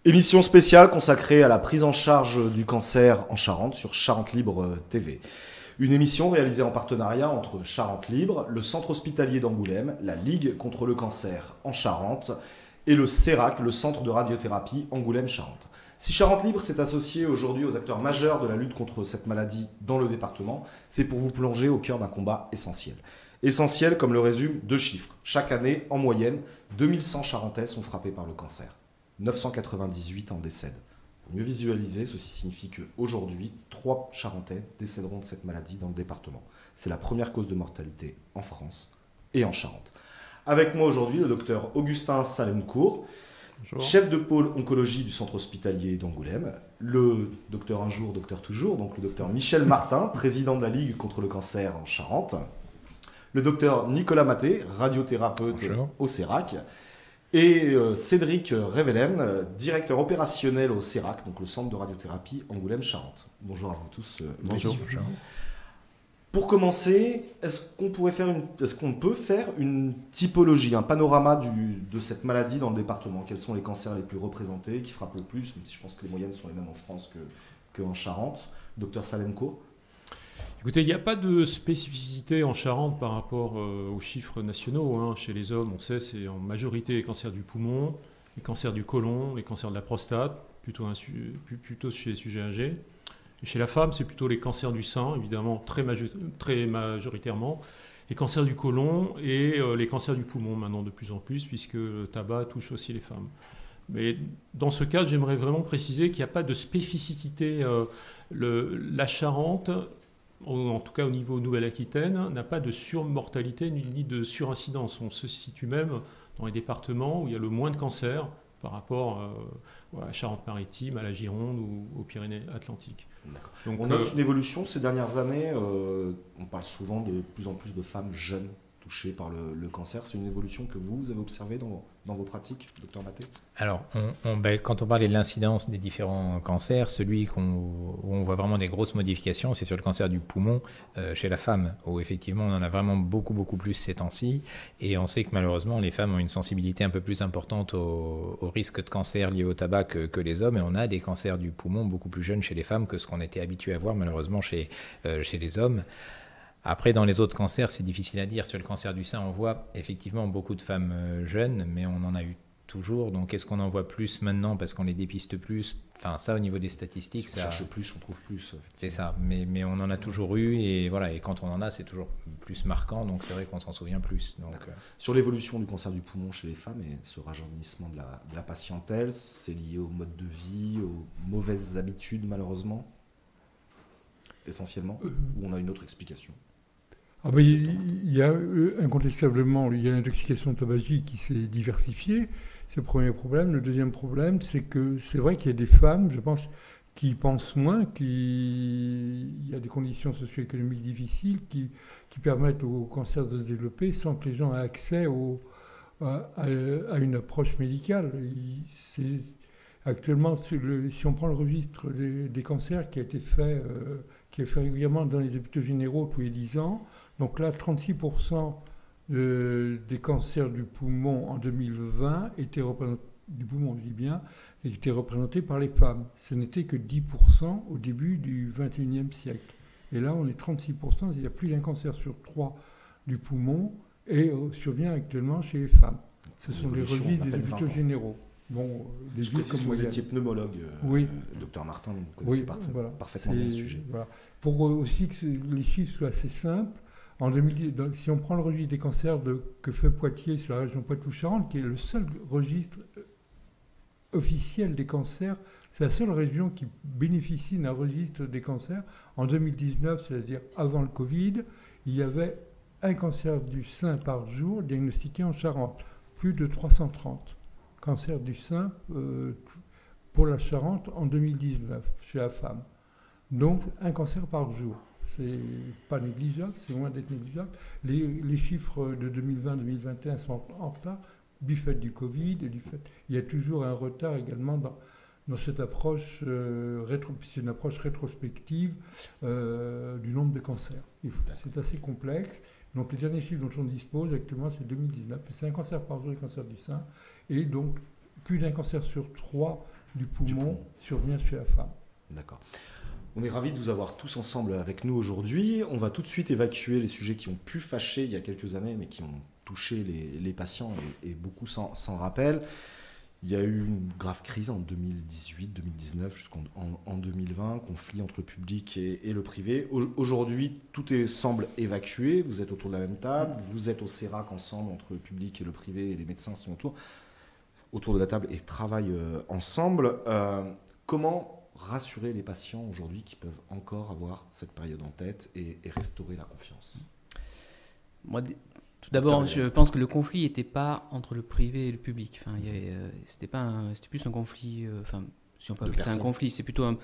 Émission spéciale consacrée à la prise en charge du cancer en Charente sur Charente Libre TV. Une émission réalisée en partenariat entre Charente Libre, le centre hospitalier d'Angoulême, la Ligue contre le cancer en Charente et le CERAC, le centre de radiothérapie Angoulême-Charente. Si Charente Libre s'est associée aujourd'hui aux acteurs majeurs de la lutte contre cette maladie dans le département, c'est pour vous plonger au cœur d'un combat essentiel. Essentiel comme le résument deux chiffres. Chaque année, en moyenne, 2100 Charentais sont frappés par le cancer. 998 en décèdent. Pour mieux visualiser, ceci signifie qu'aujourd'hui, 3 Charentais décéderont de cette maladie dans le département. C'est la première cause de mortalité en France et en Charente. Avec moi aujourd'hui, le docteur Augustin Salemcourt, chef de pôle oncologie du centre hospitalier d'Angoulême, le docteur un jour, docteur toujours, donc le docteur Michel Martin, président de la Ligue contre le cancer en Charente, le docteur Nicolas radiothérapeute au CERAC, et Cédric Révelen, directeur opérationnel au CERAC, donc le centre de radiothérapie Angoulême-Charente. Bonjour à vous tous. Bonjour. Pour commencer, est-ce qu'on peut faire une typologie, un panorama de cette maladie dans le département? Quels sont les cancers les plus représentés, qui frappent le plus, même si je pense que les moyennes sont les mêmes en France qu'en Charente? Docteur Salemcourt. Écoutez, il n'y a pas de spécificité en Charente par rapport aux chiffres nationaux. Chez les hommes, on sait, c'est en majorité les cancers du poumon, les cancers du côlon, les cancers de la prostate, plutôt chez les sujets âgés. Et chez la femme, c'est plutôt les cancers du sein, évidemment, très majoritairement, les cancers du côlon et les cancers du poumon maintenant de plus en plus, puisque le tabac touche aussi les femmes. Mais dans ce cadre, j'aimerais vraiment préciser qu'il n'y a pas de spécificité. La Charente, en tout cas au niveau Nouvelle-Aquitaine, n'a pas de surmortalité ni de surincidence. On se situe même dans les départements où il y a le moins de cancers par rapport à la Charente-Maritime, à la Gironde ou aux Pyrénées-Atlantiques. Donc, on note une évolution ces dernières années. On parle souvent de plus en plus de femmes jeunes touchées par le cancer. C'est une évolution que vous avez observée dans vos pratiques, docteur Maté? Alors, quand on parlait de l'incidence des différents cancers, celui où on voit vraiment des grosses modifications, c'est sur le cancer du poumon chez la femme, où effectivement on en a vraiment beaucoup plus ces temps-ci. Et on sait que malheureusement, les femmes ont une sensibilité un peu plus importante au risque de cancer lié au tabac que les hommes. Et on a des cancers du poumon beaucoup plus jeunes chez les femmes que ce qu'on était habitué à voir malheureusement chez les hommes. Après, dans les autres cancers, c'est difficile à dire. Sur le cancer du sein, on voit effectivement beaucoup de femmes jeunes, mais on en a eu toujours. Donc, est-ce qu'on en voit plus maintenant parce qu'on les dépiste plus? Enfin, ça, au niveau des statistiques, si on cherche plus, on trouve plus. C'est ça. Mais on en a toujours eu, et voilà. Et quand on en a, c'est toujours plus marquant. Donc, c'est vrai qu'on s'en souvient plus. Donc, sur l'évolution du cancer du poumon chez les femmes et ce rajeunissement de la patientèle, c'est lié au mode de vie, aux mauvaises habitudes, malheureusement, essentiellement, ou on a une autre explication? Il y a incontestablement l'intoxication tabagique qui s'est diversifiée. C'est le premier problème. Le deuxième problème, c'est que c'est vrai qu'il y a des femmes, je pense, qui pensent moins, il y a des conditions socio-économiques difficiles qui permettent au cancer de se développer sans que les gens aient accès à une approche médicale. Actuellement, si on prend le registre des cancers qui est fait régulièrement dans les hôpitaux généraux tous les 10 ans, donc là, 36% des cancers du poumon en 2020 étaient représentés, du poumon, je dis bien, étaient représentés par les femmes. Ce n'était que 10% au début du XXIe siècle. Et là, on est 36%, c'est-à-dire plus d'un cancer sur 3 du poumon et survient actuellement chez les femmes. Ce sont les registres des hôpitaux généraux. Bon, je précise que vous étiez pneumologue, oui. Docteur Martin, donc vous connaissez parfaitement bien le sujet. Voilà. Pour aussi que les chiffres soient assez simples, en 2010, si on prend le registre des cancers que fait Poitiers sur la région Poitou-Charentes, qui est le seul registre officiel des cancers, c'est la seule région qui bénéficie d'un registre des cancers. En 2019, c'est-à-dire avant le Covid, il y avait un cancer du sein par jour diagnostiqué en Charente, plus de 330 cancers du sein pour la Charente en 2019 chez la femme. Donc un cancer par jour. C'est pas négligeable, c'est loin d'être négligeable. Les chiffres de 2020-2021 sont en retard, du fait du Covid, et il y a toujours un retard également dans cette approche, c'est une approche rétrospective du nombre de cancers. C'est assez complexe. Donc les derniers chiffres dont on dispose actuellement, c'est 2019. C'est un cancer par jour, le cancer du sein, et donc plus d'un cancer sur 3 du poumon survient chez la femme. D'accord. On est ravis de vous avoir tous ensemble avec nous aujourd'hui. On va tout de suite évacuer les sujets qui ont pu fâcher il y a quelques années, mais qui ont touché les patients et beaucoup s'en rappellent. Il y a eu une grave crise en 2018-2019 jusqu'en 2020, conflit entre le public et le privé. Aujourd'hui, tout semble évacué. Vous êtes autour de la même table, vous êtes au CERAC ensemble entre le public et le privé, et les médecins sont autour de la table et travaillent ensemble. Comment rassurer les patients aujourd'hui qui peuvent encore avoir cette période en tête et restaurer la confiance? Moi, tout d'abord, je pense que le conflit n'était pas entre le privé et le public. Enfin, c'était plus un conflit. Si on peut appeler ça un conflit, c'est plutôt un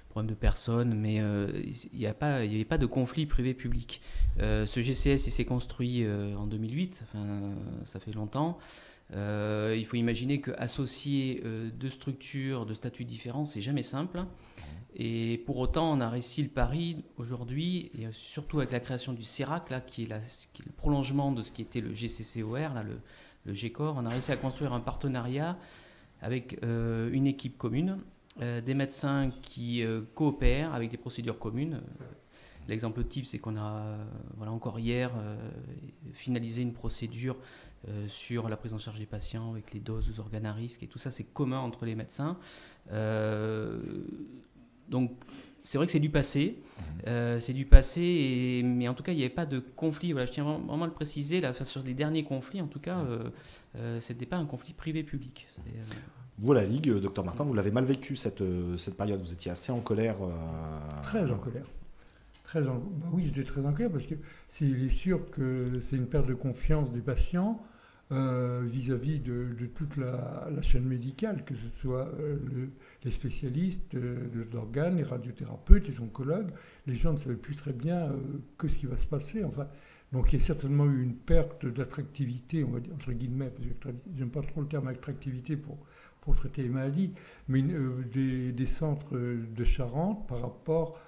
problème de personnes, mais il n'y avait pas de conflit privé-public. Ce GCS, il s'est construit en 2008. Enfin, ça fait longtemps. Il faut imaginer qu'associer deux structures de statuts différents, c'est jamais simple. Et pour autant, on a réussi le pari aujourd'hui, et surtout avec la création du CERAC, là, qui est le prolongement de ce qui était le GCCOR, là, le GCOR. On a réussi à construire un partenariat avec une équipe commune, des médecins qui coopèrent avec des procédures communes. L'exemple type, c'est qu'on a, encore hier, finalisé une procédure sur la prise en charge des patients avec les doses aux organes à risque, et tout ça, c'est commun entre les médecins. Donc, c'est vrai que c'est du passé, mais en tout cas, il n'y avait pas de conflit. Voilà, je tiens vraiment à le préciser, là, sur les derniers conflits, en tout cas, ce n'était pas un conflit privé-public. Vous, la Ligue, Dr Martin, vous l'avez mal vécu cette période, vous étiez assez en colère. Très en colère. Oui, j'étais très en colère parce que il est sûr que c'est une perte de confiance des patients vis-à-vis de toute la chaîne médicale, que ce soit les spécialistes d'organes, les radiothérapeutes, les oncologues. Les gens ne savaient plus très bien ce qui va se passer. Enfin, donc il y a certainement eu une perte d'attractivité, on va dire, entre guillemets, parce que j'aime pas trop le terme attractivité pour traiter les maladies, mais des centres de Charente par rapport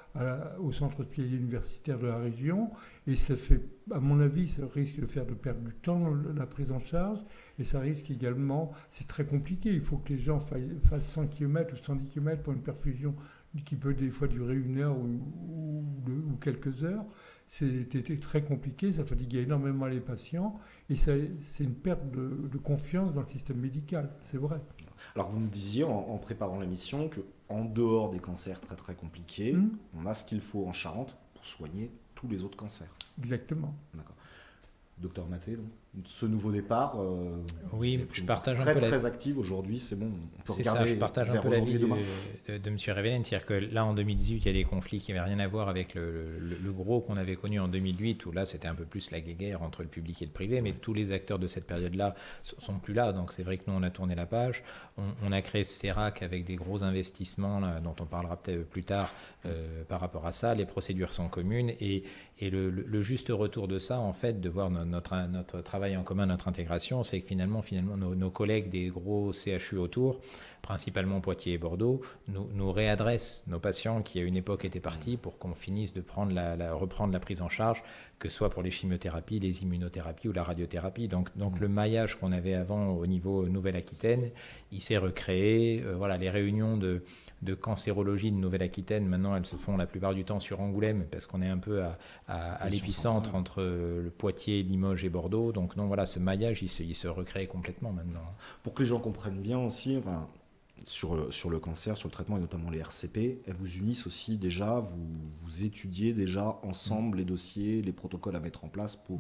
au centre hospitalier universitaire de la région, et ça fait, à mon avis, ça risque de perdre du temps, la prise en charge, et ça risque également, c'est très compliqué, il faut que les gens fassent 100 km ou 110 km pour une perfusion qui peut des fois durer 1 heure ou quelques heures. C'était très compliqué, ça fatiguait énormément les patients, et c'est une perte de confiance dans le système médical, c'est vrai. Alors vous me disiez en préparant l'émission qu'en dehors des cancers très très compliqués, on a ce qu'il faut en Charente pour soigner tous les autres cancers. Exactement. D'accord. Docteur Maté, ce nouveau départ, oui, je partage un peu très active aujourd'hui, c'est bon, on peut regarder. C'est ça, je partage un peu l'avis de M. Révélène, c'est-à-dire que là en 2018, il y a des conflits qui n'avaient rien à voir avec le gros qu'on avait connu en 2008, où là c'était un peu plus la guéguerre entre le public et le privé, mais tous les acteurs de cette période-là sont plus là, donc c'est vrai que nous on a tourné la page, on a créé ce CERAC avec des gros investissements là, dont on parlera peut-être plus tard par rapport à ça, les procédures sont communes, et le juste retour de ça, en fait, de voir notre travail en commun, notre intégration, c'est que finalement nos collègues des gros CHU autour, principalement Poitiers et Bordeaux, nous réadressent nos patients qui à une époque étaient partis pour qu'on finisse de reprendre la prise en charge, que ce soit pour les chimiothérapies, les immunothérapies ou la radiothérapie. Donc le maillage qu'on avait avant au niveau Nouvelle-Aquitaine, il s'est recréé. Les réunions de cancérologie de Nouvelle-Aquitaine, maintenant elles se font la plupart du temps sur Angoulême, parce qu'on est un peu à l'épicentre entre le Poitiers, Limoges et Bordeaux. Donc non, voilà, ce maillage, il se recrée complètement maintenant. Pour que les gens comprennent bien aussi, sur le cancer, sur le traitement et notamment les RCP, elles vous unissent aussi déjà, vous étudiez déjà ensemble les dossiers, les protocoles à mettre en place pour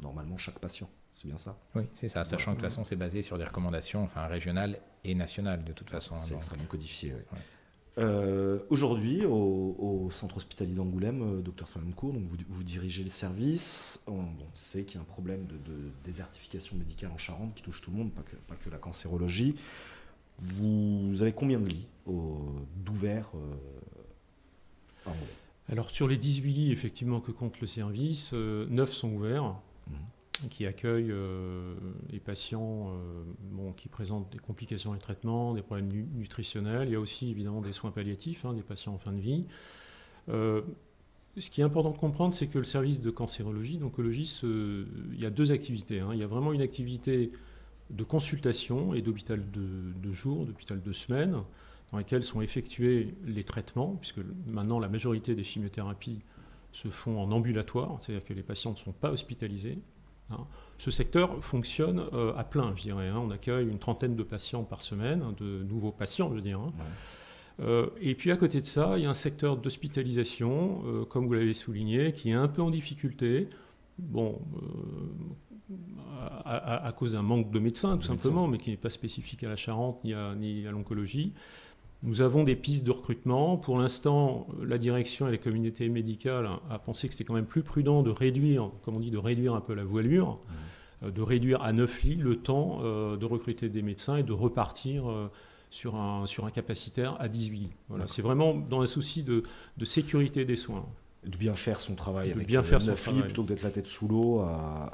normalement chaque patient. C'est bien ça? Oui, c'est ça, sachant que de toute façon c'est basé sur des recommandations régionales et nationales de toute façon. C'est extrêmement codifié, oui. Ouais. Aujourd'hui, au centre hospitalier d'Angoulême, Dr Salomcourt, donc vous dirigez le service. On sait qu'il y a un problème de désertification médicale en Charente qui touche tout le monde, pas que la cancérologie. Vous avez combien de lits d'ouverts à Angoulême? Alors sur les 18 lits effectivement que compte le service, 9 sont ouverts, qui accueillent les patients qui présentent des complications dans les traitements, des problèmes nutritionnels. Il y a aussi évidemment des soins palliatifs, des patients en fin de vie. Ce qui est important de comprendre, c'est que le service de cancérologie, d'oncologie, il y a deux activités. Il y a vraiment une activité de consultation et d'hôpital de jour, d'hôpital de semaine, dans lesquelles sont effectués les traitements, puisque maintenant la majorité des chimiothérapies se font en ambulatoire, c'est-à-dire que les patients ne sont pas hospitalisés. Ce secteur fonctionne à plein, je dirais. On accueille une trentaine de patients par semaine, de nouveaux patients, je veux dire. Et puis à côté de ça, il y a un secteur d'hospitalisation, comme vous l'avez souligné, qui est un peu en difficulté. Bon, à cause d'un manque de médecins, tout simplement, mais qui n'est pas spécifique à la Charente ni à l'oncologie. Nous avons des pistes de recrutement. Pour l'instant, la direction et les communautés médicales a pensé que c'était quand même plus prudent de réduire, comme on dit, de réduire un peu la voilure, de réduire à 9 lits le temps de recruter des médecins et de repartir sur un capacitaire à 18 lits. Voilà, c'est vraiment dans un souci de sécurité des soins. De bien faire son travail avec 9 lits plutôt que d'être la tête sous l'eau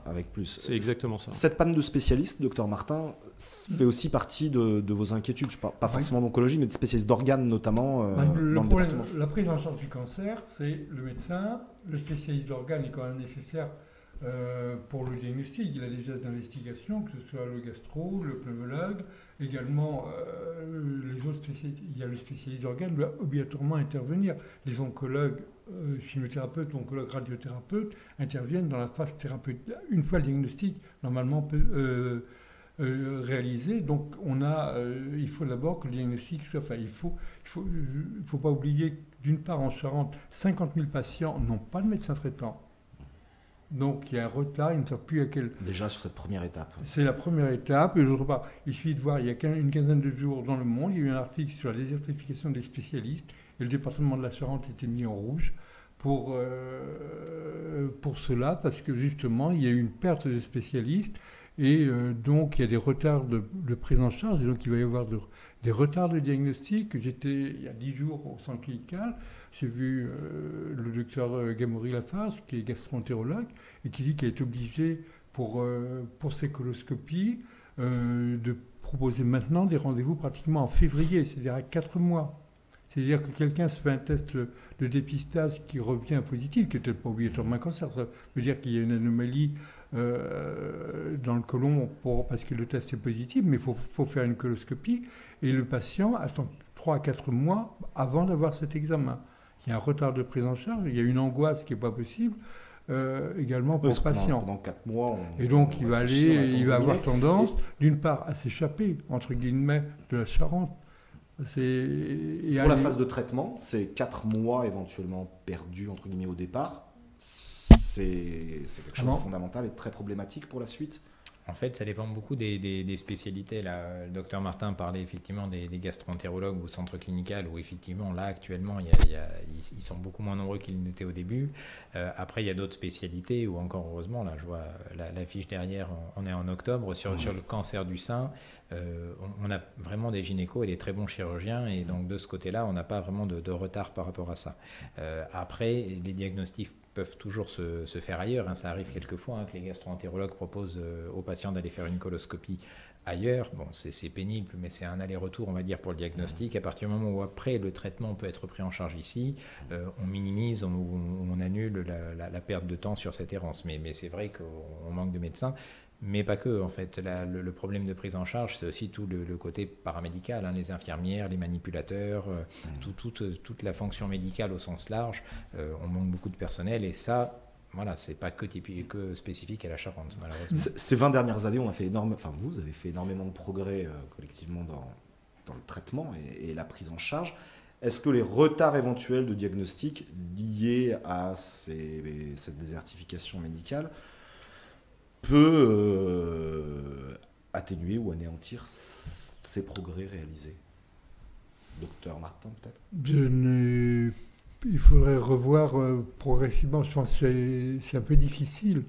avec plus. C'est exactement ça. Cette panne de spécialistes, docteur Martin, fait aussi partie de vos inquiétudes. Je parle pas forcément d'oncologie, mais de spécialistes d'organes notamment dans le département. La prise en charge du cancer, c'est le médecin, le spécialiste d'organes est quand même nécessaire pour le diagnostic. Il a des gestes d'investigation, que ce soit le gastro, le pneumologue, également les autres spécialistes. Il y a le spécialiste d'organes doit obligatoirement intervenir. Les oncologues, chimiothérapeutes, oncologues, radiothérapeutes interviennent dans la phase thérapeutique. Une fois le diagnostic normalement réalisé, donc il faut d'abord que le diagnostic soit fait. Il faut pas oublier que d'une part en Charente, 50 000 patients n'ont pas de médecin traitant. Donc il y a un retard, ils ne savent plus à quel... Déjà sur cette première étape. C'est la première étape. Et d'autre part, il suffit de voir, il y a une quinzaine de jours dans Le Monde, il y a eu un article sur la désertification des spécialistes, et le département de la Charente était mis en rouge pour cela, parce que justement, il y a eu une perte de spécialistes, et donc il y a des retards de prise en charge, et donc il va y avoir des retards de diagnostic. J'étais il y a 10 jours au centre clinical, j'ai vu le docteur Gamory Lafarge, qui est gastro-entérologue, et qui dit qu'il est obligé, pour ses coloscopies, de proposer maintenant des rendez-vous pratiquement en février, c'est-à-dire à 4 mois. C'est-à-dire que quelqu'un se fait un test de dépistage qui revient positif, qui n'est peut-être pas obligatoirement un cancer. Ça veut dire qu'il y a une anomalie dans le côlon parce que le test est positif, mais il faut faire une coloscopie. Et le patient attend 3 à 4 mois avant d'avoir cet examen. Il y a un retard de prise en charge, il y a une angoisse qui n'est pas possible. Également pour le patient. Pendant 4 mois, et donc il va avoir tendance, d'une part, à s'échapper, entre guillemets, de la Charente. Pour la phase de traitement, c'est 4 mois éventuellement perdus, entre guillemets, au départ. C'est quelque chose de fondamental et très problématique pour la suite. En fait, ça dépend beaucoup des spécialités. Là, le docteur Martin parlait effectivement des gastro-entérologues au centre clinical, où effectivement, là, actuellement, ils sont beaucoup moins nombreux qu'ils n'étaient au début. Après, il y a d'autres spécialités, où encore heureusement, là, je vois la fiche derrière, on est en octobre, sur le cancer du sein. On a vraiment des gynécos et des très bons chirurgiens, et donc de ce côté-là, on n'a pas vraiment de retard par rapport à ça. Après, les diagnostics peuvent toujours se faire ailleurs. Ça arrive quelquefois que les gastro-entérologues proposent aux patients d'aller faire une coloscopie ailleurs. Bon, c'est pénible, mais c'est un aller-retour, on va dire, pour le diagnostic. À partir du moment où après le traitement peut être pris en charge ici, on minimise, on annule la perte de temps sur cette errance. Mais c'est vrai qu'on manque de médecins. Mais pas que, en fait. Le problème de prise en charge, c'est aussi tout le côté paramédical, les infirmières, les manipulateurs, toute la fonction médicale au sens large. On manque beaucoup de personnel, et ça, voilà, c'est pas que spécifique à la Charente, malheureusement. Ces 20 dernières années, vous avez fait énormément de progrès collectivement dans le traitement et la prise en charge. Est-ce que les retards éventuels de diagnostic liés à cette désertification médicale peut atténuer ou anéantir ces progrès réalisés? Docteur Martin, peut-être? Il faudrait revoir progressivement. Je pense que c'est un peu difficile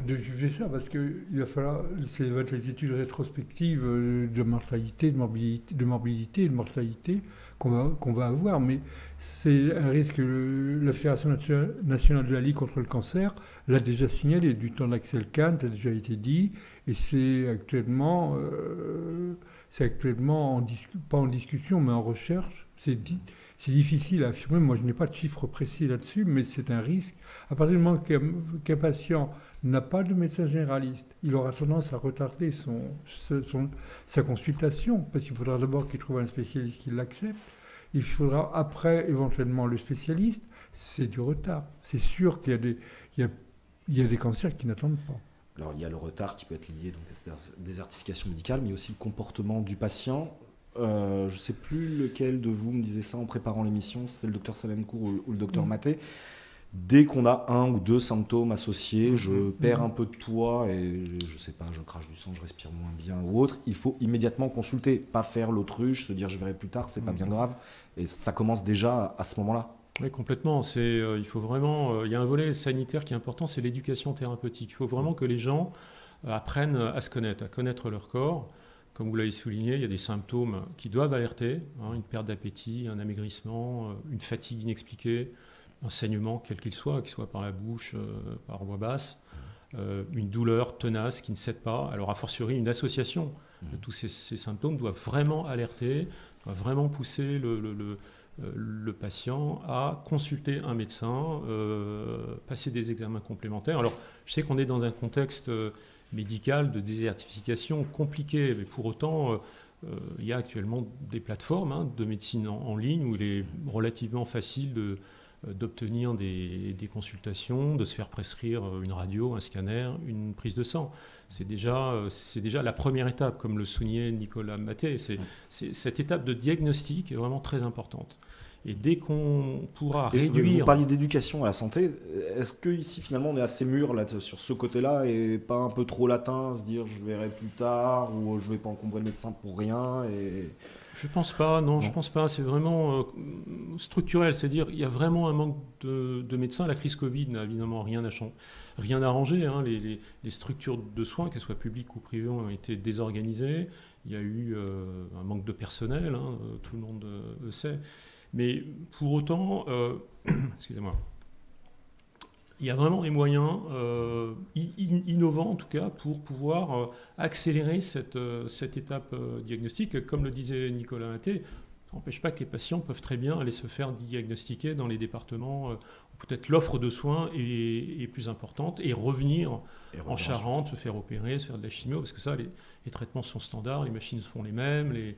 de juger ça, parce qu'il va falloir, ça va être les études rétrospectives de mortalité, de morbidité et de mortalité qu'on va avoir, mais c'est un risque. La Fédération nationale de la Ligue contre le cancer l'a déjà signalé du temps d'Axel Kahn, ça a déjà été dit, et c'est actuellement pas en discussion, mais en recherche. C'est difficile à affirmer. Moi, je n'ai pas de chiffre précis là-dessus, mais c'est un risque. À partir du moment qu'un patient n'a pas de médecin généraliste. Il aura tendance à retarder sa consultation, parce qu'il faudra d'abord qu'il trouve un spécialiste qui l'accepte. Il faudra après, éventuellement, le spécialiste. C'est du retard. C'est sûr qu'il y a des cancers qui n'attendent pas. Alors, il y a le retard qui peut être lié donc, à cette désertification médicale, mais aussi le comportement du patient. Je ne sais plus lequel de vous me disait ça en préparant l'émission, c'était le docteur Salemcourt ou le docteur Maté. Dès qu'on a 1 ou 2 symptômes associés, je perds un peu de poids et je sais pas, je crache du sang, je respire moins bien ou autre, il faut immédiatement consulter, pas faire l'autruche, se dire je verrai plus tard, c'est pas bien grave. Et ça commence déjà à ce moment-là. Oui, complètement. Il faut vraiment, il y a un volet sanitaire qui est important, c'est l'éducation thérapeutique. Il faut vraiment que les gens apprennent à se connaître, à connaître leur corps. Comme vous l'avez souligné, il y a des symptômes qui doivent alerter, une perte d'appétit, un amaigrissement, une fatigue inexpliquée, un saignement quel qu'il soit par la bouche, par voie basse, une douleur tenace qui ne cède pas. Alors a fortiori, une association de tous ces symptômes doit vraiment alerter, doit vraiment pousser le patient à consulter un médecin, passer des examens complémentaires. Alors je sais qu'on est dans un contexte médical de désertification compliqué, mais pour autant il y a actuellement des plateformes de médecine en ligne où il est relativement facile d'obtenir des consultations, de se faire prescrire une radio, un scanner, une prise de sang. C'est déjà la première étape, comme le soulignait Nicolas Maté. Cette étape de diagnostic est vraiment très importante. Et dès qu'on pourra réduire... Vous parliez d'éducation à la santé. Est-ce qu'ici, finalement, on est assez mûr là, sur ce côté-là et pas un peu trop latin, à se dire je verrai plus tard ou je ne vais pas encombrer le médecin pour rien Je pense pas, non, je pense pas. C'est vraiment structurel, c'est-à-dire il y a vraiment un manque de médecins. La crise Covid n'a évidemment rien arrangé. Les structures de soins, qu'elles soient publiques ou privées, ont été désorganisées. Il y a eu un manque de personnel, tout le monde le sait. Mais pour autant, excusez-moi, il y a vraiment des moyens innovants, en tout cas, pour pouvoir accélérer cette étape diagnostique. Comme le disait Nicolas Maté, ça n'empêche pas que les patients peuvent très bien aller se faire diagnostiquer dans les départements où peut-être l'offre de soins est plus importante et revenir en Charente, se faire opérer, se faire de la chimio, parce que ça, les traitements sont standards, les machines sont les mêmes, les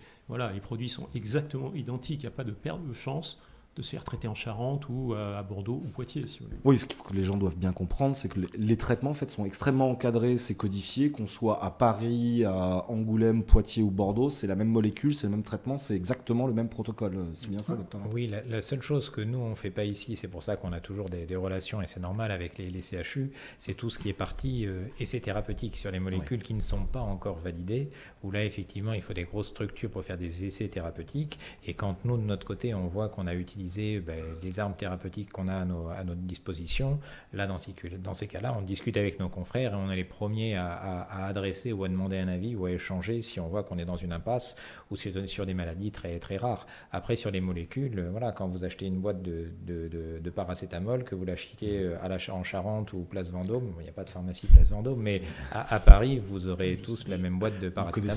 produits sont exactement identiques, il n'y a pas de perte de chance de se faire traiter en Charente ou à Bordeaux ou Poitiers, si vous voulez. Oui, ce que les gens doivent bien comprendre, c'est que les traitements en fait, sont extrêmement encadrés, c'est codifié, qu'on soit à Paris, à Angoulême, Poitiers ou Bordeaux, c'est la même molécule, c'est le même traitement, c'est exactement le même protocole. C'est bien ça, docteur? Oui, la seule chose que nous, on ne fait pas ici, c'est pour ça qu'on a toujours des relations, et c'est normal avec les CHU, c'est tout ce qui est partie essai thérapeutique sur les molécules qui ne sont pas encore validées, où là, effectivement, il faut des grosses structures pour faire des essais thérapeutiques, et quand nous, de notre côté, on voit qu'on a utilisé les armes thérapeutiques qu'on a à notre disposition. Là, dans ces cas-là, on discute avec nos confrères et on est les premiers à adresser ou à demander un avis ou à échanger si on voit qu'on est dans une impasse ou sur des maladies très, très rares. Après, sur les molécules, quand vous achetez une boîte de paracétamol, que vous l'achetiez en Charente ou Place Vendôme, il n'y a pas de pharmacie Place Vendôme, mais à Paris, vous aurez tous la même boite de paracétamol.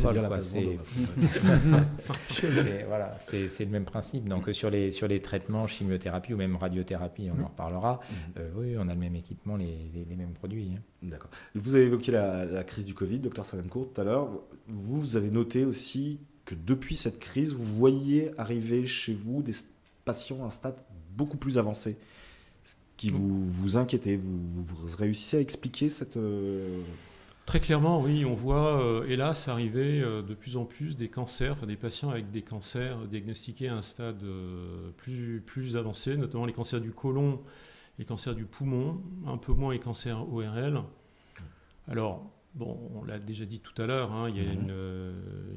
C'est le même principe. Donc, sur les traitements, chimiothérapie ou même radiothérapie, on en reparlera. Oui, on a le même équipement, les mêmes produits. D'accord. Vous avez évoqué la crise du Covid, docteur Salemcourt, tout à l'heure. Vous avez noté aussi que depuis cette crise, vous voyez arriver chez vous des patients à un stade beaucoup plus avancé, ce qui vous inquiétait. Vous réussissez à expliquer cette... Très clairement, oui, on voit, hélas, arriver de plus en plus des cancers, des patients avec des cancers diagnostiqués à un stade plus avancé, notamment les cancers du côlon, les cancers du poumon, un peu moins les cancers ORL. Alors, bon, on l'a déjà dit tout à l'heure, il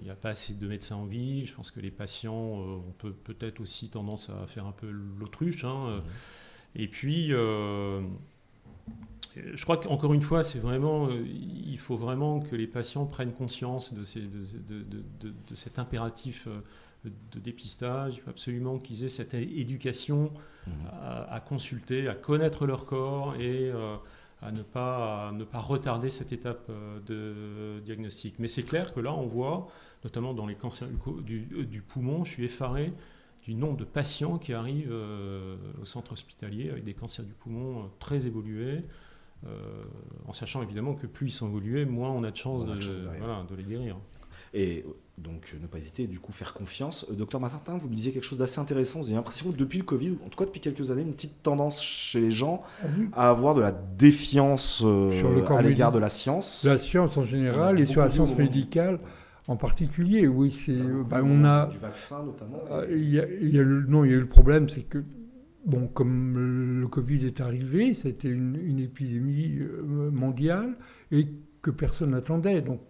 n'y a pas assez de médecins en ville. Je pense que les patients ont peut-être aussi tendance à faire un peu l'autruche. Et puis... je crois qu'encore une fois, il faut vraiment que les patients prennent conscience de cet impératif de dépistage. Il faut absolument qu'ils aient cette éducation à consulter, à connaître leur corps et à ne pas retarder cette étape de diagnostic. Mais c'est clair que là, on voit, notamment dans les cancers du poumon, je suis effaré du nombre de patients qui arrivent au centre hospitalier avec des cancers du poumon très évolués. en sachant évidemment que plus ils sont évolués, moins on a de chances de les guérir. Et donc, ne pas hésiter, du coup, faire confiance. Docteur Martin, vous me disiez quelque chose d'assez intéressant. Vous avez l'impression que depuis le Covid, en tout cas depuis quelques années, une petite tendance chez les gens à avoir de la défiance à l'égard de la science. La science en général et sur la science médicale en particulier. Oui, on a du vaccin notamment. Il y a eu le problème, c'est que comme le Covid est arrivé, c'était une épidémie mondiale et que personne n'attendait. Donc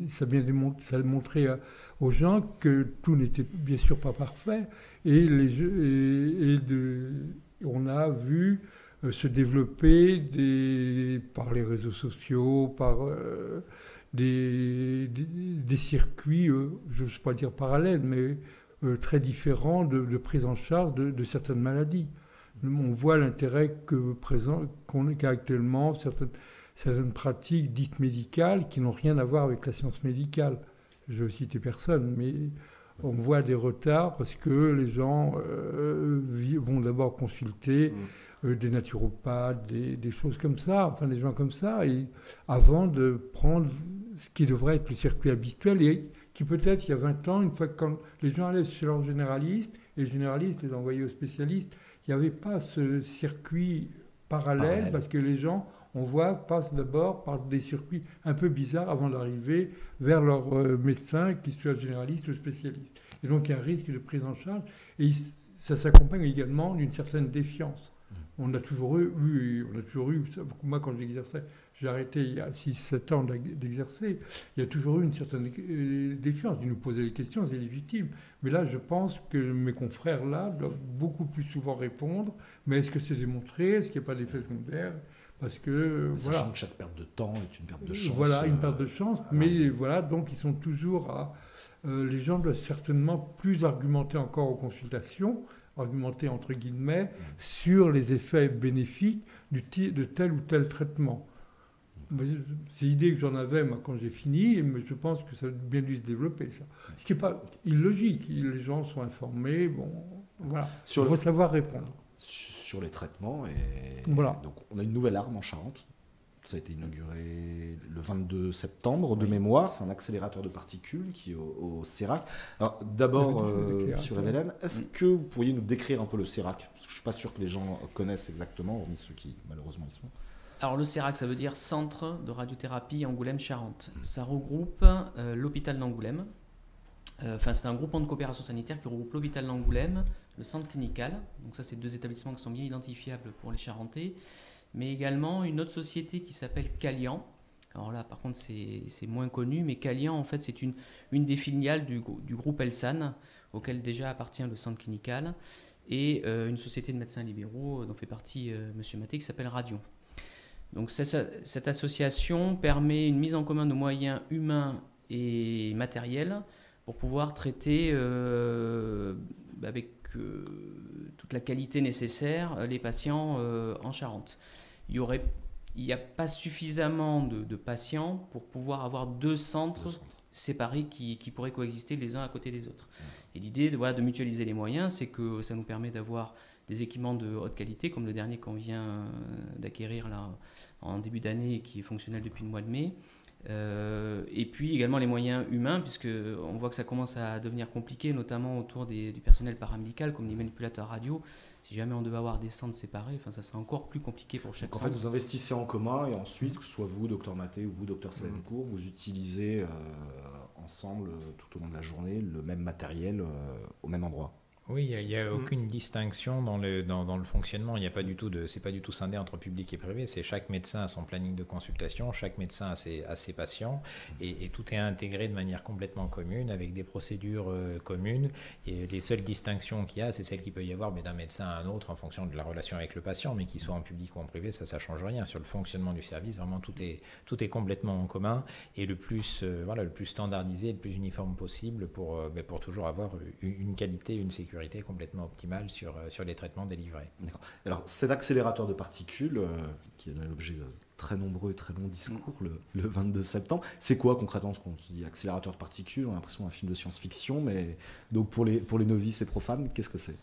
ça a montré aux gens que tout n'était bien sûr pas parfait. Et on a vu se développer par les réseaux sociaux, par des circuits, je ne sais pas dire parallèles, mais très différents de prise en charge de certaines maladies. On voit l'intérêt qu'a actuellement certaines pratiques dites médicales qui n'ont rien à voir avec la science médicale. Je ne vais citer personne, mais on voit des retards parce que les gens vont d'abord consulter des naturopathes, des choses comme ça, enfin des gens comme ça, avant de prendre ce qui devrait être le circuit habituel et qui peut-être, il y a 20 ans, une fois que quand les gens allaient chez leurs généralistes, et les généralistes les envoyaient aux spécialistes, il n'y avait pas ce circuit parallèle parce que les gens, on voit, passent d'abord par des circuits un peu bizarres avant d'arriver vers leur médecin, qu'il soit généraliste ou spécialiste. Et donc, il y a un risque de prise en charge. Et ça s'accompagne également d'une certaine défiance. On a toujours eu, moi quand j'exerçais, j'ai arrêté il y a 6-7 ans d'exercer, il y a toujours eu une certaine défiance. Ils nous posaient des questions, c'est légitime. Mais là, je pense que mes confrères là doivent beaucoup plus souvent répondre. Mais est-ce que c'est démontré? Est-ce qu'il n'y a pas d'effet secondaire? Parce que sachant que chaque perte de temps est une perte de chance. Voilà, une perte de chance. Mais voilà, donc ils sont toujours à... les gens doivent certainement plus argumenter encore aux consultations, argumenter entre guillemets, sur les effets bénéfiques de tel ou tel traitement. C'est l'idée que j'en avais moi, quand j'ai fini, mais je pense que ça a bien dû se développer, ça. Ce qui n'est pas illogique. Les gens sont informés, voilà. Il faut savoir répondre. Sur les traitements, voilà. Donc on a une nouvelle arme en Charente. Ça a été inauguré le 22 septembre de mémoire. C'est un accélérateur de particules qui est au CERAC. Alors d'abord, sur Evelyne, est-ce que vous pourriez nous décrire un peu le CERAC? Parce que je ne suis pas sûr que les gens connaissent exactement, hormis ceux qui malheureusement y sont. Alors le CERAC, ça veut dire Centre de radiothérapie Angoulême-Charente. Ça regroupe l'hôpital d'Angoulême. C'est un groupement de coopération sanitaire qui regroupe l'hôpital d'Angoulême, le centre clinical. Donc ça, c'est 2 établissements qui sont bien identifiables pour les Charentais. Mais également une autre société qui s'appelle Calian. Alors là, par contre, c'est moins connu, mais Calian, en fait, c'est une des filiales du groupe Elsan, auquel déjà appartient le centre clinical, et une société de médecins libéraux dont fait partie M. Maté, qui s'appelle Radion. Donc cette association permet une mise en commun de moyens humains et matériels pour pouvoir traiter avec toute la qualité nécessaire les patients en Charente. Il n'y a pas suffisamment de patients pour pouvoir avoir 2 centres séparés qui pourraient coexister les uns à côté des autres. Et l'idée de mutualiser les moyens, c'est que ça nous permet d'avoir des équipements de haute qualité, comme le dernier qu'on vient d'acquérir là, en début d'année et qui est fonctionnel depuis le mois de mai. Et puis également les moyens humains, puisqu'on voit que ça commence à devenir compliqué, notamment autour du personnel paramédical, comme les manipulateurs radio. Si jamais on devait avoir des centres séparés, ça serait encore plus compliqué pour chaque centre. En fait, vous investissez en commun et ensuite, que ce soit vous, Dr Maté, ou vous, Dr Salencourt, vous utilisez ensemble, tout au long de la journée, le même matériel au même endroit. Oui, il n'y a aucune distinction dans le fonctionnement. Il n'y a pas du tout c'est pas du tout scindé entre public et privé. C'est chaque médecin a son planning de consultation, chaque médecin a ses patients, et tout est intégré de manière complètement commune avec des procédures communes. Et les seules distinctions qu'il y a, c'est celles qu'il peut y avoir d'un médecin à un autre en fonction de la relation avec le patient, mais qu'il soit en public ou en privé, ça change rien sur le fonctionnement du service. Vraiment, tout est complètement en commun et le plus standardisé, le plus uniforme possible pour toujours avoir une qualité, une sécurité complètement optimale sur les traitements délivrés. D'accord. Alors cet accélérateur de particules, qui est l'objet de très nombreux et très longs discours le 22 septembre, c'est quoi concrètement ce qu'on se dit accélérateur de particules? On a l'impression d'un film de science-fiction, mais donc pour les novices et profanes, qu'est-ce que c'est?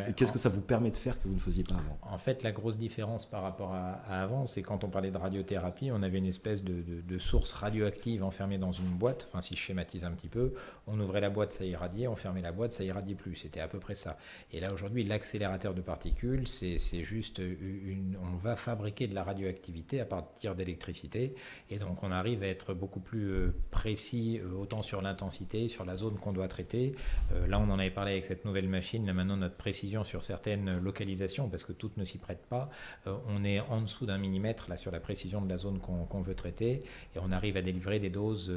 Et qu'est-ce que ça vous permet de faire que vous ne faisiez pas avant? En fait, la grosse différence par rapport à avant, c'est quand on parlait de radiothérapie, on avait une espèce de source radioactive enfermée dans une boîte. Enfin, si je schématise un petit peu, on ouvrait la boîte, ça irradiait, on fermait la boîte, ça irradiait plus. C'était à peu près ça. Et là, aujourd'hui, l'accélérateur de particules, c'est juste on va fabriquer de la radioactivité à partir d'électricité. Et donc, on arrive à être beaucoup plus précis, autant sur l'intensité, sur la zone qu'on doit traiter. Là, on en avait parlé avec cette nouvelle machine. Là, maintenant, notre précision sur certaines localisations, parce que toutes ne s'y prêtent pas, on est en dessous d'un millimètre là, sur la précision de la zone qu'on veut traiter, et on arrive à délivrer des doses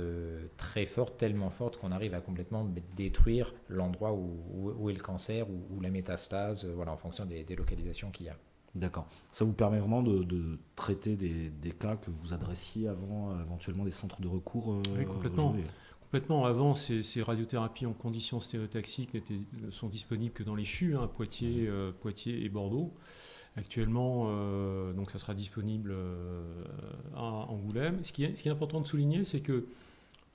très fortes, tellement fortes qu'on arrive à complètement détruire l'endroit où est le cancer ou la métastase, voilà, en fonction des localisations qu'il y a. D'accord. Ça vous permet vraiment de traiter des cas que vous adressiez avant, éventuellement des centres de recours Oui, complètement. Complètement. Avant, ces radiothérapies en conditions stéréotaxiques ne sont disponibles que dans les CHU, hein, Poitiers et Bordeaux. Actuellement, donc ça sera disponible à Angoulême. Ce qui est important de souligner, c'est que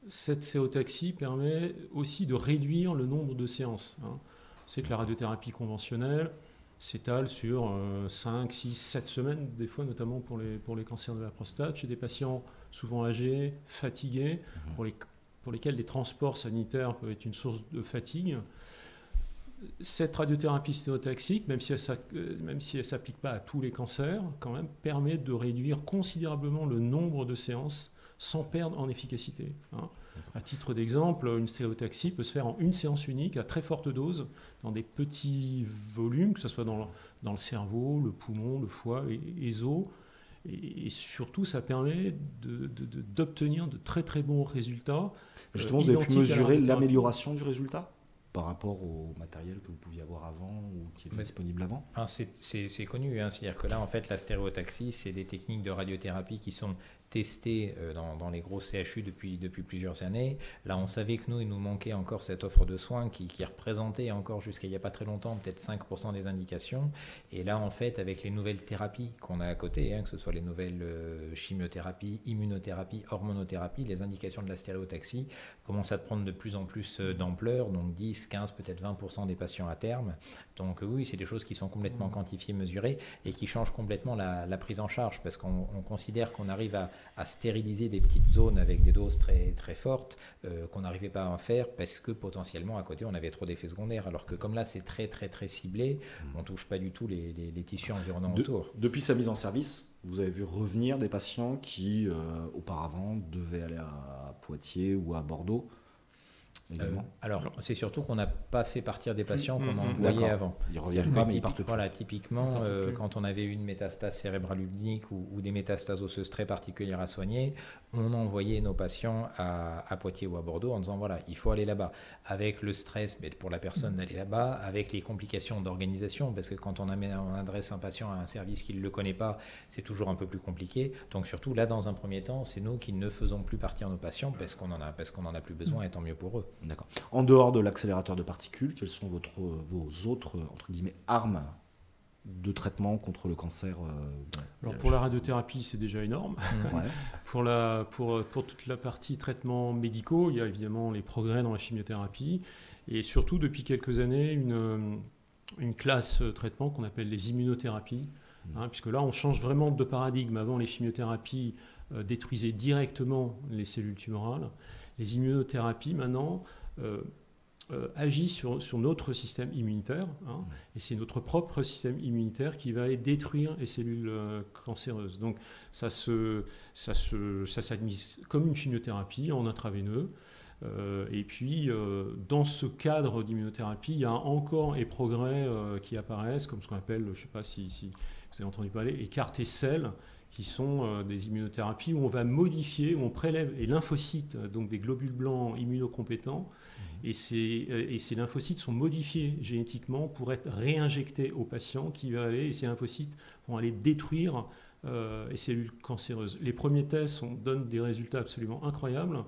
cette stéréotaxie permet aussi de réduire le nombre de séances. Hein. C'est que la radiothérapie conventionnelle s'étale sur 5, 6, 7 semaines, des fois notamment pour les cancers de la prostate, chez des patients souvent âgés, fatigués, pour lesquels les transports sanitaires peuvent être une source de fatigue. Cette radiothérapie stéréotaxique, même si elle ne s'applique pas à tous les cancers, quand même, permet de réduire considérablement le nombre de séances sans perdre en efficacité. Hein. À titre d'exemple, une stéréotaxie peut se faire en une séance unique à très forte dose, dans des petits volumes, que ce soit dans le cerveau, le poumon, le foie et les os. Et surtout, ça permet d'obtenir de très très bons résultats. Justement, vous avez pu mesurer l'amélioration du résultat par rapport au matériel que vous pouviez avoir avant ou qui était disponible avant? Enfin, c'est connu, hein. C'est-à-dire que là, en fait, la stéréotaxie, c'est des techniques de radiothérapie qui sont testées dans les gros CHU depuis plusieurs années. Là, on savait que il nous manquait encore cette offre de soins qui représentait encore jusqu'à il n'y a pas très longtemps peut-être 5% des indications. Et là, en fait, avec les nouvelles thérapies qu'on a à côté, hein, que ce soit les nouvelles chimiothérapies, immunothérapies, hormonothérapies, les indications de la stéréotaxie commencent à prendre de plus en plus d'ampleur, donc 10, 15, peut-être 20% des patients à terme. Donc oui, c'est des choses qui sont complètement quantifiées, mesurées et qui changent complètement la prise en charge, parce qu'on considère qu'on arrive à stériliser des petites zones avec des doses très, très fortes qu'on n'arrivait pas à faire parce que potentiellement à côté on avait trop d'effets secondaires, alors que comme là c'est très très très ciblé, on ne touche pas du tout les tissus environnants autour. Depuis sa mise en service, vous avez vu revenir des patients qui auparavant devaient aller à Poitiers ou à Bordeaux également? Alors, c'est surtout qu'on n'a pas fait partir des patients qu'on envoyait avant. Ils ne reviennent pas, mais ils partent plus. Voilà, typiquement, quand on avait une métastase cérébrale unique ou des métastases osseuses très particulières à soigner, on envoyait nos patients à Poitiers ou à Bordeaux en disant, voilà, il faut aller là-bas. Avec le stress pour la personne d'aller là-bas, avec les complications d'organisation, parce que quand on adresse un patient à un service qu'il ne le connaît pas, c'est toujours un peu plus compliqué. Donc surtout, là, dans un premier temps, c'est nous qui ne faisons plus partir nos patients parce qu'on en a plus besoin, et tant mieux pour eux. D'accord. En dehors de l'accélérateur de particules, quelles sont vos autres entre guillemets, armes de traitement contre le cancer? Alors pour la radiothérapie, c'est déjà énorme. Ouais. Pour toute la partie traitements médicaux, il y a évidemment les progrès dans la chimiothérapie et surtout depuis quelques années une classe de traitement qu'on appelle les immunothérapies. Puisque là, on change vraiment de paradigme. Avant, les chimiothérapies détruisaient directement les cellules tumorales. Les immunothérapies, maintenant, agissent sur notre système immunitaire. Et c'est notre propre système immunitaire qui va aller détruire les cellules cancéreuses. Donc, ça s'administre comme une chimiothérapie en intraveineux. Et puis, dans ce cadre d'immunothérapie, il y a encore des progrès qui apparaissent, comme ce qu'on appelle, je ne sais pas si vous avez entendu parler, les CAR-T-cells, qui sont des immunothérapies où on va modifier, où on prélève les lymphocytes, donc des globules blancs immunocompétents, et ces lymphocytes sont modifiés génétiquement pour être réinjectés au patient qui va aller, et ces lymphocytes vont aller détruire les cellules cancéreuses. Les premiers tests donnent des résultats absolument incroyables.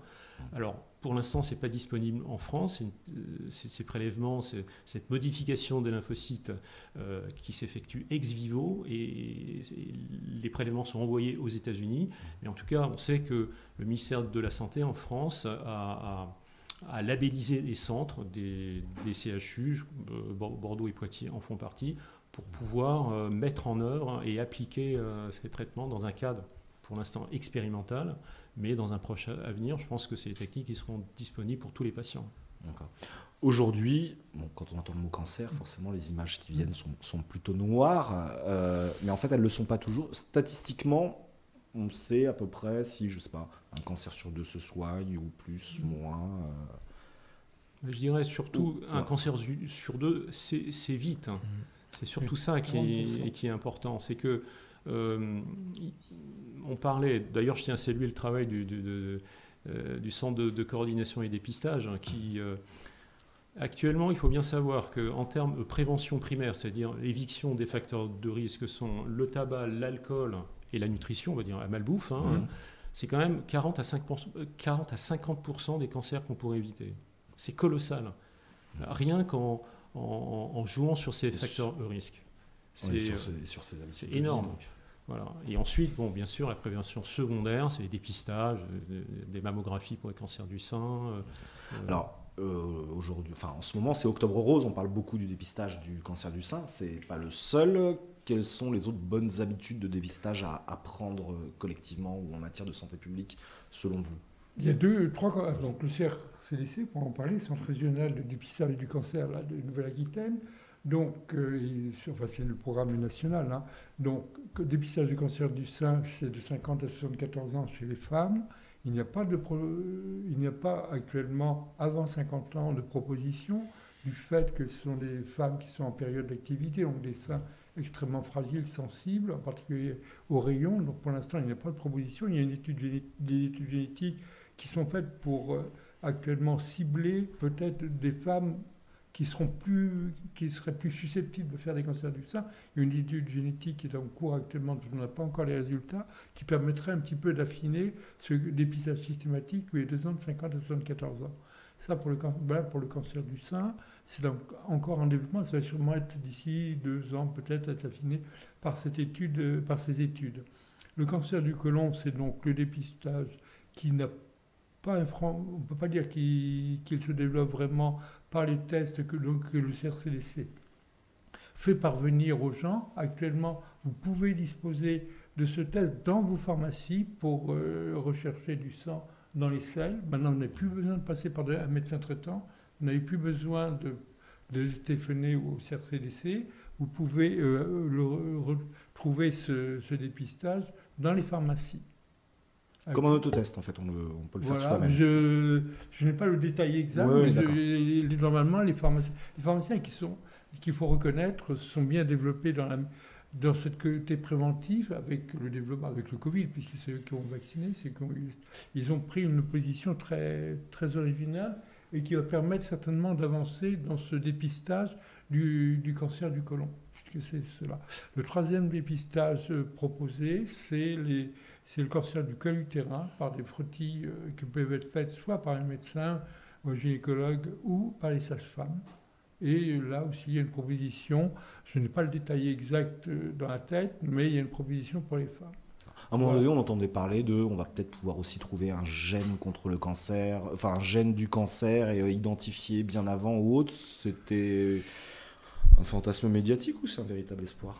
Alors, pour l'instant, ce n'est pas disponible en France. Ces prélèvements, cette modification des lymphocytes qui s'effectue ex vivo, et les prélèvements sont envoyés aux États-Unis. Mais en tout cas, on sait que le ministère de la Santé en France a à labelliser des centres, des CHU, Bordeaux et Poitiers en font partie, pour pouvoir mettre en œuvre et appliquer ces traitements dans un cadre, pour l'instant, expérimental, mais dans un proche avenir, je pense que c'est des techniques qui seront disponibles pour tous les patients. D'accord. Aujourd'hui, quand on entend le mot cancer, forcément les images qui viennent sont plutôt noires, mais en fait elles ne le sont pas toujours. Statistiquement, on sait à peu près si, je sais pas, un cancer sur 2 se soigne ou plus, moins. Je dirais surtout un cancer sur 2, c'est vite. Hein. C'est surtout ça qui est important. C'est que on parlait, d'ailleurs je tiens à saluer le travail du centre de coordination et dépistage qui actuellement il faut bien savoir qu'en termes de prévention primaire, c'est-à-dire l'éviction des facteurs de risque sont le tabac, l'alcool et la nutrition, on va dire la malbouffe, c'est quand même 40 à 50% des cancers qu'on pourrait éviter. C'est colossal. Rien qu'en jouant sur ces facteurs de risque. C'est énorme. Voilà. Et ensuite, bien sûr, la prévention secondaire, c'est les dépistages, des mammographies pour les cancers du sein. Alors, aujourd'hui, en ce moment, c'est Octobre Rose, on parle beaucoup du dépistage du cancer du sein, c'est pas le seul. Quelles sont les autres bonnes habitudes de dépistage à prendre collectivement ou en matière de santé publique, selon vous ? Il y a 3 cas. Donc, le CRCDC, pour en parler, Centre régional de dépistage du cancer de Nouvelle-Aquitaine. Donc, c'est le programme national. Hein. Donc, dépistage du cancer du sein, c'est de 50 à 74 ans chez les femmes. Il n'y a pas actuellement, avant 50 ans, de proposition du fait que ce sont des femmes qui sont en période d'activité, donc des seins extrêmement fragiles, sensibles, en particulier aux rayons. Donc, pour l'instant, il n'y a pas de proposition. Il y a des études génétiques qui sont faites pour actuellement cibler peut-être des femmes qui seraient plus susceptibles de faire des cancers du sein. Il y a une étude génétique qui est en cours actuellement, dont on n'a pas encore les résultats, qui permettrait un petit peu d'affiner ce dépistage systématique les 2 ans de 50 à 74 ans. Ça, pour le cancer du sein, c'est encore en développement. Ça va sûrement être d'ici 2 ans, peut-être, être affiné par ces études. Le cancer du côlon, c'est donc le dépistage qui n'a pas on ne peut pas dire qu'il se développe vraiment par les tests que le CRCDC fait parvenir aux gens. Actuellement, vous pouvez disposer de ce test dans vos pharmacies pour rechercher du sang dans les selles. Maintenant, vous n'avez plus besoin de passer par un médecin traitant. Vous n'avez plus besoin de téléphoner au CRCDC. Vous pouvez trouver ce dépistage dans les pharmacies. Comme un autotest, en fait, on peut le faire soi-même. Je n'ai pas le détail exact, mais normalement, les pharmaciens qu'il faut reconnaître sont bien développés dans cette côté préventif avec le développement, avec le Covid, puisque c'est eux qui ont vacciné, ils ont pris une position très, très originale et qui va permettre certainement d'avancer dans ce dépistage du cancer du côlon. Puisque c'est cela. Le 3e dépistage proposé, c'est le cancer du col utérin par des frottis qui peuvent être faites soit par un médecin, un gynécologue ou par les sages-femmes. Et là aussi, il y a une proposition, je n'ai pas le détail exact dans la tête, mais il y a une proposition pour les femmes. À un moment donné, on entendait parler on va peut-être pouvoir aussi trouver un gène contre le cancer, enfin un gène du cancer et identifié bien avant ou autre. C'était un fantasme médiatique ou c'est un véritable espoir ?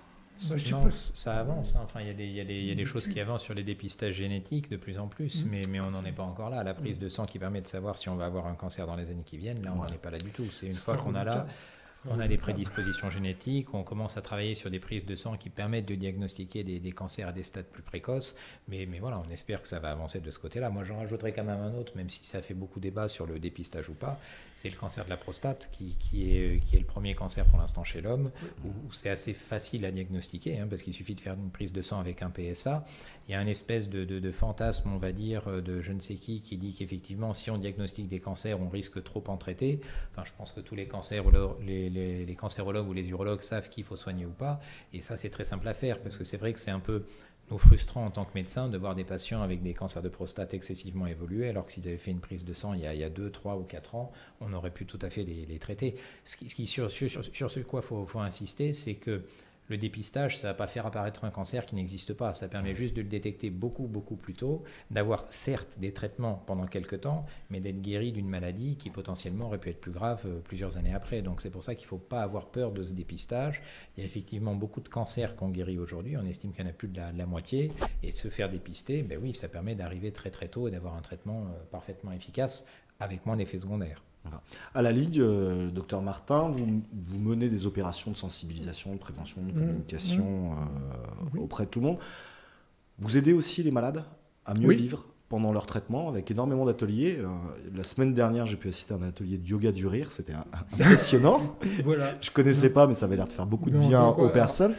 Non, ça avance. Hein. Enfin, il y a des choses qui avancent sur les dépistages génétiques de plus en plus, mais on n'en est pas encore là. La prise de sang qui permet de savoir si on va avoir un cancer dans les années qui viennent, là, on n'en est pas là du tout. C'est une fois qu'on a là, on a des prédispositions génétiques, on commence à travailler sur des prises de sang qui permettent de diagnostiquer des cancers à des stades plus précoces, mais voilà, on espère que ça va avancer de ce côté-là. Moi, j'en rajouterai quand même un autre, même si ça fait beaucoup débat sur le dépistage ou pas, c'est le cancer de la prostate qui est le premier cancer pour l'instant chez l'homme, où c'est assez facile à diagnostiquer, hein, parce qu'il suffit de faire une prise de sang avec un PSA. Il y a une espèce de fantasme, on va dire, de je ne sais qui dit qu'effectivement, si on diagnostique des cancers, on risque trop en traiter. Enfin, je pense que tous les les cancérologues ou les urologues savent qu'il faut soigner ou pas. Et ça, c'est très simple à faire, parce que c'est vrai que c'est un peu frustrant en tant que médecin de voir des patients avec des cancers de prostate excessivement évolués, alors que s'ils avaient fait une prise de sang il y a 2, 3 ou 4 ans, on aurait pu tout à fait les traiter. Sur ce quoi il faut insister, c'est que Le dépistage, ça ne va pas faire apparaître un cancer qui n'existe pas. Ça permet juste de le détecter beaucoup, beaucoup plus tôt, d'avoir certes des traitements pendant quelques temps, mais d'être guéri d'une maladie qui potentiellement aurait pu être plus grave plusieurs années après. Donc c'est pour ça qu'il ne faut pas avoir peur de ce dépistage. Il y a effectivement beaucoup de cancers qu'on guérit aujourd'hui. On estime qu'il y en a plus de la moitié. Et de se faire dépister, ben oui, ça permet d'arriver très très tôt et d'avoir un traitement parfaitement efficace avec moins d'effets secondaires. Voilà. À la Ligue, docteur Martin, vous menez des opérations de sensibilisation, de prévention, de communication auprès de tout le monde. Vous aidez aussi les malades à mieux vivre pendant leur traitement avec énormément d'ateliers. La semaine dernière, j'ai pu assister à un atelier de yoga du rire. C'était impressionnant. Voilà. Je ne connaissais pas, mais ça avait l'air de faire beaucoup de bien aux personnes.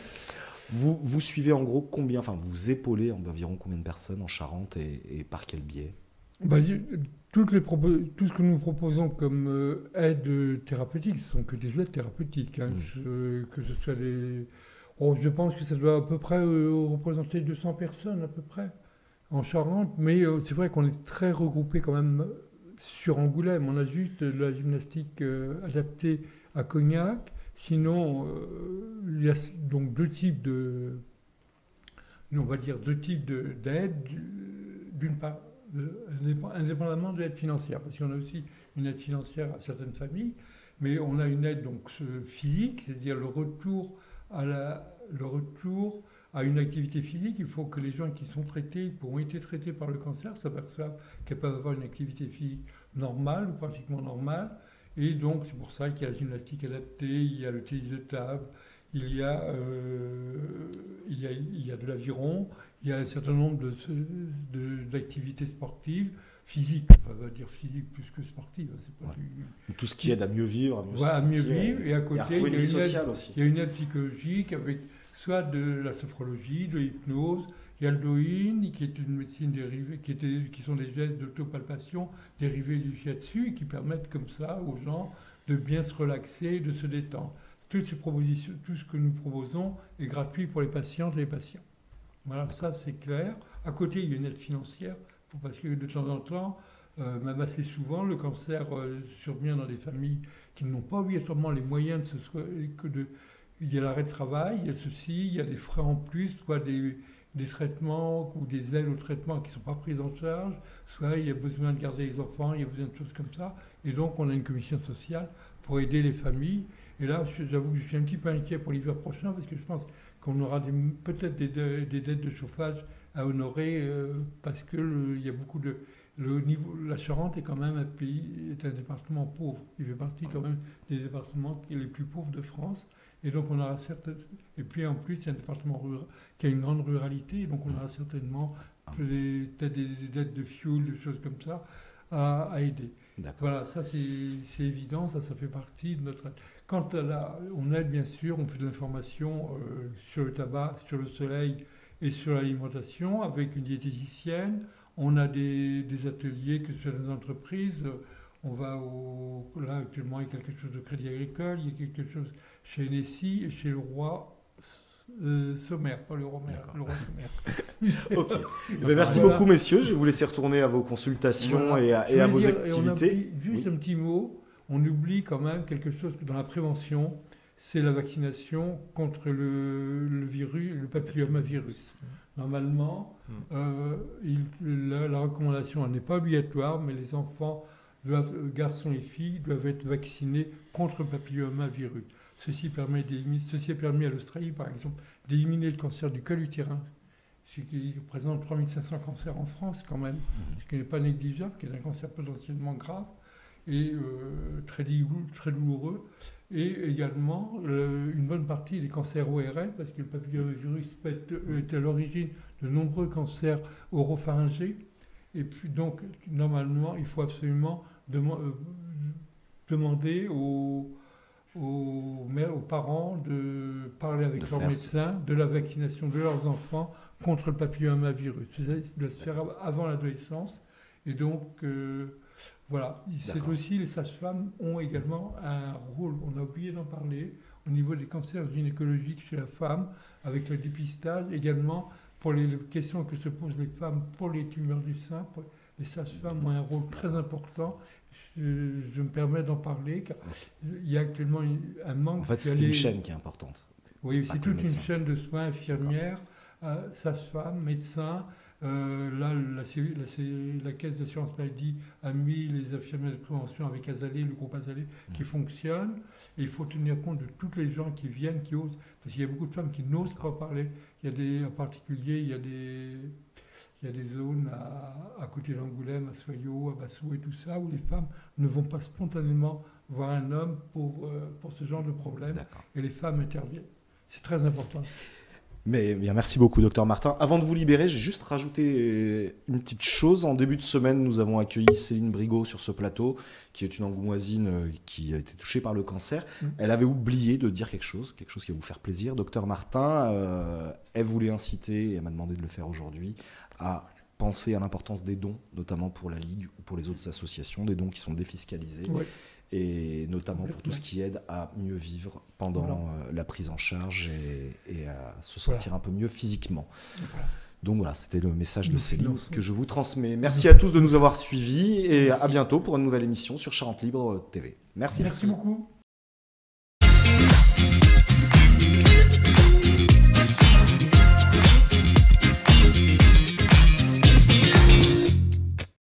Vous suivez en gros combien, enfin vous épaulez environ combien de personnes en Charente et par quel biais? Tout ce que nous proposons comme aide thérapeutique, ce ne sont que des aides thérapeutiques. Que ce soit des... je pense que ça doit à peu près représenter 200 personnes à peu près en Charente, mais c'est vrai qu'on est très regroupés quand même sur Angoulême. On a juste la gymnastique adaptée à Cognac. Sinon, il y a donc deux types d'aides. D'une part, indépendamment de l'aide financière, parce qu'on a aussi une aide financière à certaines familles, mais on a une aide donc physique, c'est-à-dire le retour à une activité physique. Il faut que les gens qui sont traités, qui ont été traités par le cancer, s'aperçoivent qu'elles peuvent avoir une activité physique normale ou pratiquement normale. Et donc c'est pour ça qu'il y a la gymnastique adaptée, il y a le tennis de table, il y a de l'aviron, il y a un certain nombre d'activités sportives, physiques, on va dire physiques plus que sportives. C'est pas tout ce qui aide à mieux vivre. À mieux vivre. Et à côté, il y a une aide psychologique avec soit de la sophrologie, de l'hypnose. Il y a le Doin, qui est une médecine dérivée, qui sont des gestes d'autopalpation dérivés du shiatsu et qui permettent comme ça aux gens de bien se relaxer, de se détendre. Toutes ces propositions, tout ce que nous proposons est gratuit pour les patientes et les patients. Voilà, ça c'est clair. À côté, il y a une aide financière, parce que de temps en temps, même assez souvent, le cancer survient dans des familles qui n'ont pas obligatoirement les moyens il y a l'arrêt de travail, il y a ceci, il y a des frais en plus, soit des traitements ou des aides aux traitements qui ne sont pas prises en charge, soit il y a besoin de garder les enfants, il y a besoin de choses comme ça. Et donc, on a une commission sociale pour aider les familles. Et là, j'avoue que je suis un petit peu inquiet pour l'hiver prochain parce que je pense qu'on aura peut-être des dettes de chauffage à honorer parce que il y a beaucoup de... la Charente est quand même est un département pauvre. Il fait partie quand même des départements les plus pauvres de France. Et donc, on aura et puis en plus, c'est un département rural qui a une grande ruralité. Donc, on aura certainement peut-être des dettes de fioul, des choses comme ça à aider. Voilà, ça c'est évident, ça fait partie de notre aide. Quant à on aide bien sûr, on fait de l'information sur le tabac, sur le soleil et sur l'alimentation avec une diététicienne. On a des ateliers que ce soit dans les entreprises. On va là actuellement il y a quelque chose de Crédit Agricole, il y a quelque chose chez NSI et chez le roi Sommer, pas le roi Sommer. Ok. Merci beaucoup messieurs, je vais vous laisser retourner à vos consultations et à vos activités. Juste un petit mot, on oublie quand même quelque chose dans la prévention, c'est la vaccination contre le virus, le papillomavirus. Normalement, la recommandation n'est pas obligatoire, mais les enfants, garçons et filles, doivent être vaccinés contre le papillomavirus. Ceci a permis à l'Australie, par exemple, d'éliminer le cancer du col utérin, ce qui représente 3500 cancers en France quand même, ce qui n'est pas négligeable, qui est un cancer potentiellement grave et très douloureux. Et également une bonne partie des cancers ORL, parce que le papillomavirus est à l'origine de nombreux cancers oropharyngés. Et puis donc, normalement, il faut absolument demander aux parents de parler avec leur médecin de la vaccination de leurs enfants contre le papillomavirus. Ça doit se faire avant l'adolescence. Et donc, voilà. C'est aussi, les sages-femmes ont également un rôle, on a oublié d'en parler, au niveau des cancers gynécologiques chez la femme, avec le dépistage, également pour les questions que se posent les femmes pour les tumeurs du sein. Les sages-femmes ont un rôle très important. Je me permets d'en parler, car il y a actuellement un manque... En fait, c'est une chaîne qui est importante. Oui, Pas c'est que le toute une médecin. chaîne de soins, infirmières, sages-femmes, médecins. Là, la caisse d'assurance maladie a mis les infirmières de prévention avec Azalée, le groupe Azalée, qui fonctionne. Et il faut tenir compte de toutes les gens qui viennent, qui osent. Parce qu'il y a beaucoup de femmes qui n'osent pas parler. En particulier, il y a des zones à côté d'Angoulême, à Soyaux, à Bassou et tout ça, où les femmes ne vont pas spontanément voir un homme pour ce genre de problème. D'accord. Et les femmes interviennent. C'est très important. Mais bien, merci beaucoup, docteur Martin. Avant de vous libérer, j'ai juste rajouté une petite chose. En début de semaine, nous avons accueilli Céline Brigaud sur ce plateau, qui est une Angoumoisine qui a été touchée par le cancer. Elle avait oublié de dire quelque chose qui va vous faire plaisir. Docteur Martin, elle voulait inciter, et elle m'a demandé de le faire aujourd'hui, à penser à l'importance des dons, notamment pour la Ligue ou pour les autres associations, des dons qui sont défiscalisés. Oui. Et notamment pour tout ce qui aide à mieux vivre pendant la prise en charge et à se sentir un peu mieux physiquement. Voilà. Donc voilà, c'était le message de Céline que je vous transmets. Merci à tous de nous avoir suivis et à bientôt pour une nouvelle émission sur Charente Libre TV. Merci. Merci beaucoup.